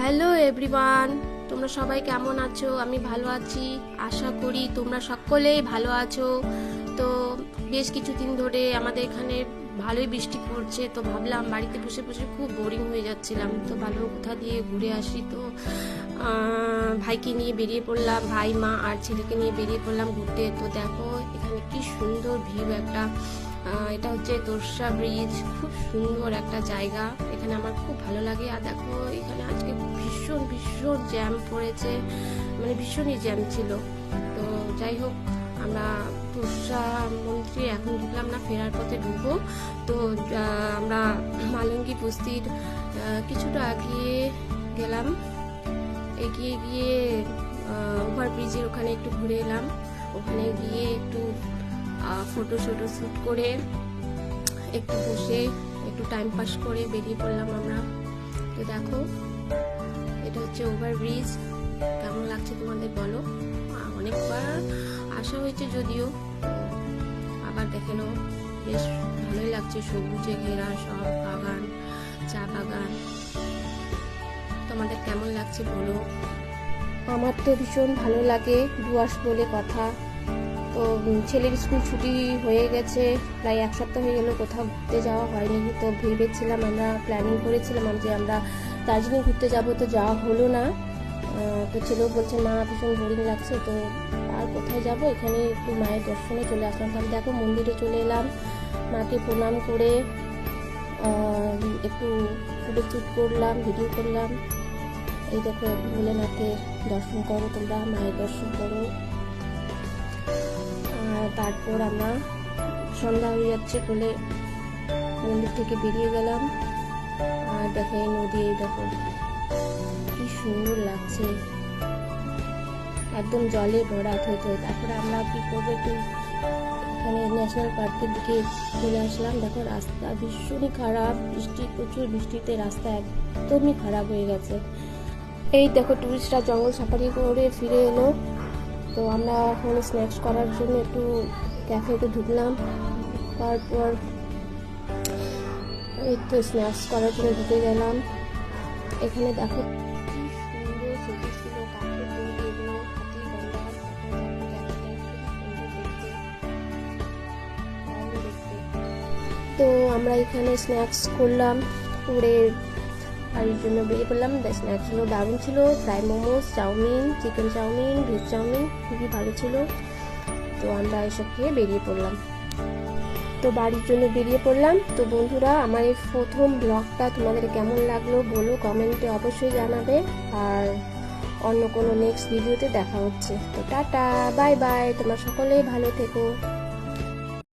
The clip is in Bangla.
হ্যালো এভরিওয়ান, তোমরা সবাই কেমন আছো? আমি ভালো আছি, আশা করি তোমরা সকলেই ভালো আছো। তো বেশ কিছুদিন ধরে আমাদের এখানে ভালোই বৃষ্টি পড়ছে, তো ভাবলাম বাড়িতে বসে বসে খুব বোরিং হয়ে যাচ্ছিলাম, তো ভালো কোথা দিয়ে ঘুরে আসি। তো ভাইকে নিয়ে বেরিয়ে পড়লাম, ভাই মা আর ছেলেকে নিয়ে বেরিয়ে পড়লাম ঘুরতে। তো দেখো এখানে কি সুন্দর ভিউ একটা, এটা হচ্ছে তোরসা ব্রিজ, খুব সুন্দর একটা জায়গা, এখানে আমার খুব ভালো লাগে। আর দেখো এখানে আজকে ভীষণ ভীষণ জ্যাম পড়েছে, মানে ভীষণই জ্যাম ছিল। তো যাই হোক, আমরা তোরসা মন্দিরে এখন ঢুকলাম না, ফেরার পথে ঢুকবো। তো আমরা মালঙ্গি বস্তির কিছুটা এগিয়ে গেলাম, এগিয়ে গিয়ে ওভার ব্রিজের ওখানে একটু ঘুরে এলাম, ওখানে গিয়ে একটু ফটো শ্যুট করে একটু বসে একটু টাইম পাস করে বেরিয়ে পড়লাম আমরা। তো দেখো এটা হচ্ছে ওভার ব্রিজ, কেমন লাগছে তোমাদের বলো? অনেকবার আসা হয়েছে যদিও, আবার দেখে নাও, বেশ ভালোই লাগছে, সবুজে ঘেরা সব বাগান, চা বাগান। তোমাদের কেমন লাগছে বলো? আমার তো ভীষণ ভালো লাগে, ডুয়ার্স বলে কথা। তো ছেলের স্কুল ছুটি হয়ে গেছে, প্রায় এক সপ্তাহ হয়ে গেল, কোথাও ঘুরতে যাওয়া হয়নি। তো ভেবেছিলাম, আমরা প্ল্যানিং করেছিলাম যে আমরা দার্জিলিং ঘুরতে যাব, তো যাওয়া হলো না। তো ছেলেও বলছে মা ভীষণ বোরিং লাগছে, তো আর কোথায় যাব, এখানে একটু মায়ের দর্শনে চলে আসলাম। তাহলে দেখো মন্দিরে চলে এলাম, মাকে প্রণাম করে একটু ফটো শ্যুট করলাম, ভিডিও করলাম। এই দেখো ভোলেনাথকে দর্শন করো, তোমরা মায়ের দর্শন করো। তারপর আমরা সন্ধ্যা হয়ে যাচ্ছে বলে মন্দির থেকে বেরিয়ে গেলাম। আর দেখো এই নদী, দেখো কি সুন্দর লাগছে, একদম জলে ভরা থইতে। তারপরে আমরা কি করবো, একটু এখানে ন্যাশনাল পার্কের দিকে চলে আসলাম। দেখো রাস্তা ভীষণই খারাপ, প্রচুর বৃষ্টিতে রাস্তা একদমই খারাপ হয়ে গেছে। এই দেখো টুরিস্টরা জঙ্গল সাফারি করে ফিরে এলো। তো আমরা এখন স্ন্যাক্স করার জন্য একটু ক্যাফেতে ঢুকলাম, তারপর এই তো স্ন্যাক্স করার জন্য ঢুকে গেলাম। এখানে দেখো কি সুন্দর ছবি ছিল, কাঠের তৈরি এগুলো, তো আমরা এখানে স্ন্যাক্স করলাম, করে বাড়ির জন্য বেরিয়ে পড়লাম। স্ন্যাক্সগুলো দারুণ ছিল, fry momos, chowmein, chicken chowmein, veg chowmein, খুবই ভালো ছিল। তো আমরা এসব খেয়ে বেরিয়ে পড়লাম, তো বাড়ির জন্য বেরিয়ে পড়লাম। তো বন্ধুরা, আমার এই প্রথম ব্লগটা তোমাদের কেমন লাগলো বলো, কমেন্টে অবশ্যই জানাবে। আর অন্য কোনো নেক্সট ভিডিওতে দেখা হচ্ছে। তো টাটা, বাই বাই, তোমরা সকলেই ভালো থেকো।